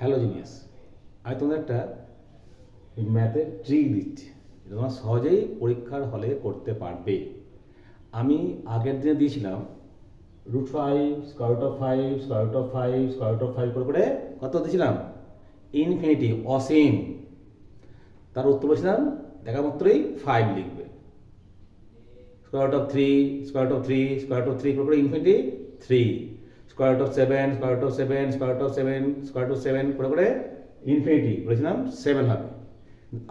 Hello genius, আমি তোমাদের একটা ম্যাথের ট্রিক দিচ্ছি, এটা তোমরা সহজেই পরীক্ষার হলে করতে পারবে। আমি আগের দিনে দিয়েছিলাম √5, √5, √5, √5 করে করে কত দিয়েছিলাম? ইনফিনিটি, অসীম। তার উত্তর বলেছিলাম দেখা মাত্রই 5 লিখবে। √3, √3, √3 করে করে ইনফিনিটি 3, √7, √7, √7, √7 করে করে ইনফিনিটি বলেছিলাম 7 হবে।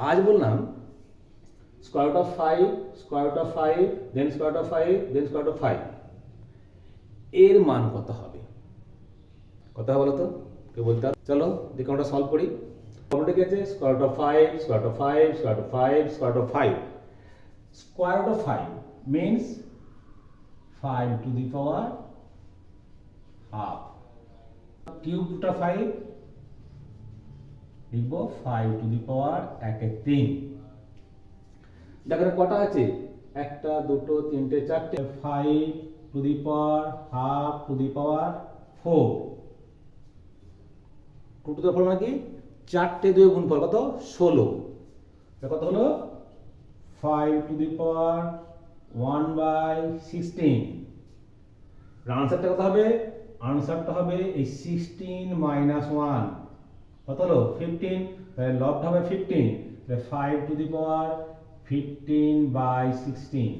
আজ বললাম √5, √5, দেন √5, দেন √5 এর মান কত হবে? কত হবে বলো তো? কেউ বলতে হবে? চলো দেখে আমরা সলভ করি। প্রবলেমটা কি আছে? √5, √5, √5, √5 √5 means 5 to the power half. Cube root 5 লিখবো 5 to the power 1/3। দেখো কটা আছে? 1 2 3 4, 5 to the power half to the power 4। 2 to the power মানে কি? 4টে 2 গুণফল কত? 16। কত হলো? 5 to the power 1/16। আনসারটা কত হবে? আনসারটা হবে এই 16 মাইনাস 1 কত হলো? 15। তাহলে লবটা হবে 15, তাহলে 5 to the power 15/16।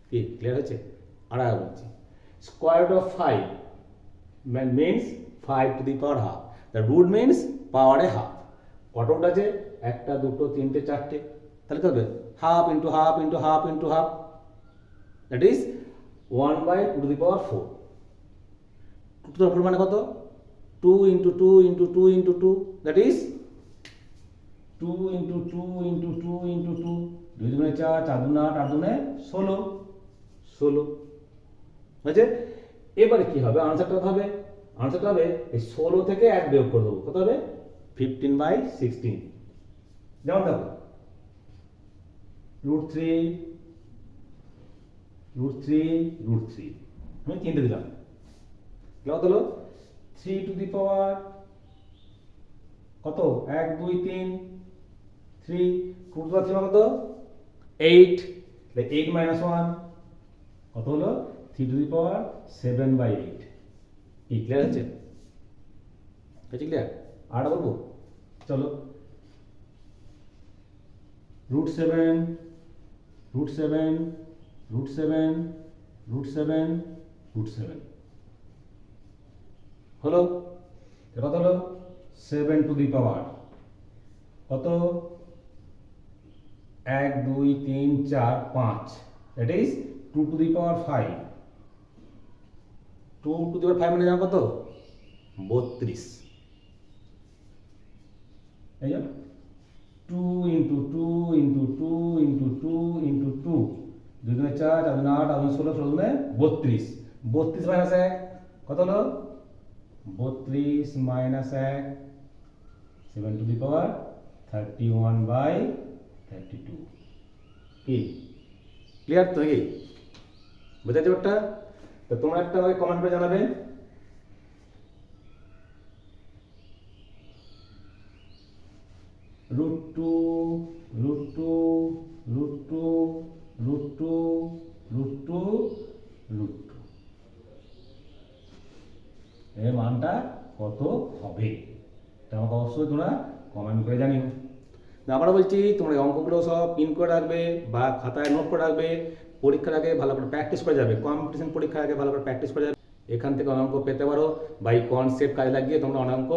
কি ক্লিয়ার হচ্ছে? আর আগে বলছি, square root of 5 means 5 to the power half, the root means পাওয়ারে হাফ। কত রুট আছে? 1 2 3 4টে, তাহলে কি হবে? Half into half into half into half, that is 1/2 to the power 4। 2 to the power মানে কত? 2 into 2 into 2 into 2, that is 2 into 2 into 2 into 2, 2 দুগুণে 4, 4 দুগুণে 8, 8 দুগুণে 16, 16 হয়েছে। এবারে কি হবে? আনসারটা কত হবে? আনসারটা হবে এই 16 থেকে 1 বিয়োগ করে দেবো, কত হবে? 15/16। যেমন দেখো √3, √3 আমি 3টে দিলাম, কত হলো? 3 to the power কত? 1 2 3, 3 2 to the power কত? 8, 8 minus 1 কত হলো? 3 to the power 7/8। কি ক্লিয়ার আছে? ক্লিয়ার? আর বলবো? চলো √7, √7, √7, √7, √7 হলো। কত হলো? 7 to the power কত? 1 2 3 4 5, that is 2 to the power 5। 2 to the power 5 মানে জানো কত? 32। এই যে 2 into 2 into 2 into 2 into 2, 2 দুগুণে 4, 4 দুগুণে 8, 8 দুগুণে 16, 16 দুগুণে 32। 32 মাইনাস 1 কত হলো? 32 মাইনাস 1, 7 to the power 31/32। কি ক্লিয়ার তো? কি বোঝা যাচ্ছে ব্যাপারটা? তো তোমরা একটা আমাকে কমেন্ট করে জানাবে। √2, √2, √2, √2, √2, √2 এর মানটা কত হবে? এটা আমাকে অবশ্যই তোমরা কমেন্ট করে জানিও। আবার বলছি, তোমরা অঙ্কগুলো সব পিন করে রাখবে বা খাতায় নোট করে রাখবে। পরীক্ষার আগে ভালো করে প্র্যাকটিস করে যাবে, কম্পিটিশন পরীক্ষার আগে ভালো করে প্র্যাকটিস করে যাবে। এখান থেকে অঙ্ক পেতে পারো বা এই কনসেপ্ট কাজে লাগিয়ে তোমরা অঙ্ক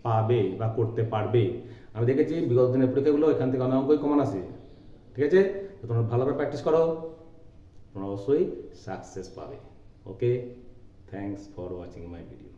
পাবে বা করতে পারবে। আমি দেখেছি বিগত দিনের পরীক্ষাগুলো এখান থেকে অঙ্কই কমন আসে। ঠিক আছে? তো তোমরা ভালো করে প্র্যাকটিস করো, তোমরা অবশ্যই সাকসেস পাবে। Okay, thanks for watching my video.